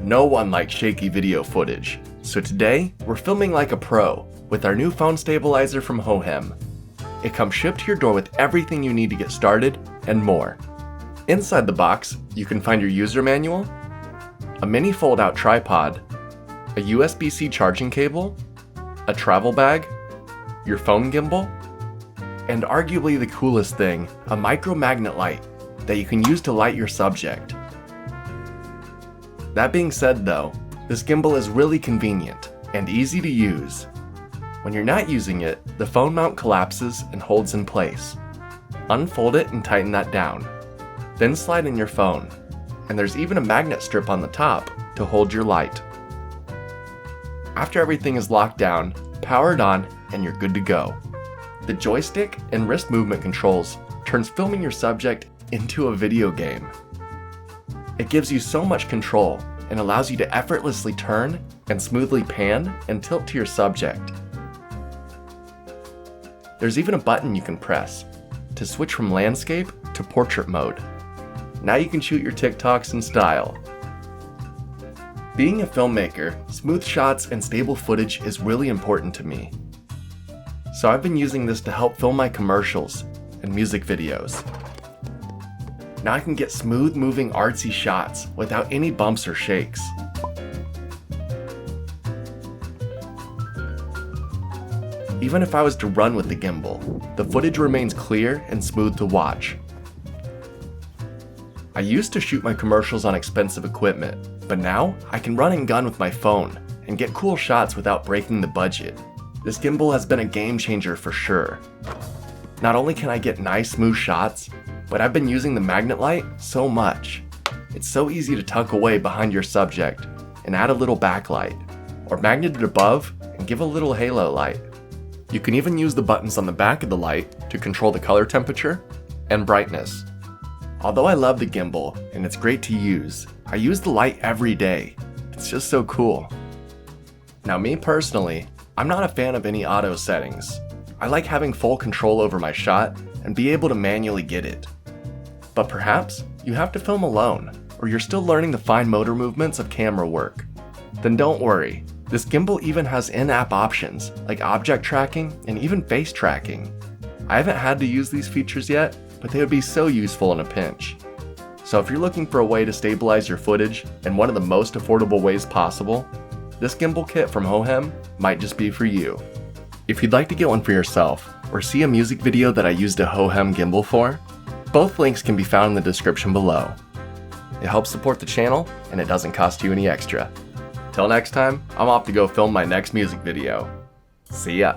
no one likes shaky video footage, so today we're filming like a pro with our new phone stabilizer from HOHEM. It comes shipped to your door with everything you need to get started and more. Inside the box, you can find your user manual, a mini fold-out tripod, a USB-C charging cable, a travel bag, your phone gimbal, and arguably the coolest thing, a micro magnet light that you can use to light your subject. That being said though, this gimbal is really convenient and easy to use. When you're not using it, the phone mount collapses and holds in place. Unfold it and tighten that down. Then slide in your phone, and there's even a magnet strip on the top to hold your light. After everything is locked down, power it on, and you're good to go. The joystick and wrist movement controls turns filming your subject into a video game. It gives you so much control and allows you to effortlessly turn and smoothly pan and tilt to your subject. There's even a button you can press to switch from landscape to portrait mode. Now you can shoot your TikToks in style. Being a filmmaker, smooth shots and stable footage is really important to me. So I've been using this to help film my commercials and music videos. Now I can get smooth moving artsy shots without any bumps or shakes. Even if I was to run with the gimbal, the footage remains clear and smooth to watch. I used to shoot my commercials on expensive equipment, but now I can run and gun with my phone and get cool shots without breaking the budget. This gimbal has been a game changer for sure. Not only can I get nice smooth shots, but I've been using the magnet light so much. It's so easy to tuck away behind your subject and add a little backlight, or magnet it above and give a little halo light. You can even use the buttons on the back of the light to control the color temperature and brightness. Although I love the gimbal and it's great to use, I use the light every day. It's just so cool. Now me personally, I'm not a fan of any auto settings. I like having full control over my shot and be able to manually get it. But perhaps you have to film alone, or you're still learning the fine motor movements of camera work. Then don't worry, this gimbal even has in-app options like object tracking and even face tracking. I haven't had to use these features yet, but they would be so useful in a pinch. So if you're looking for a way to stabilize your footage in one of the most affordable ways possible, this gimbal kit from HOHEM might just be for you. If you'd like to get one for yourself, or see a music video that I used a HOHEM gimbal for, both links can be found in the description below. It helps support the channel, and it doesn't cost you any extra. Till next time, I'm off to go film my next music video. See ya!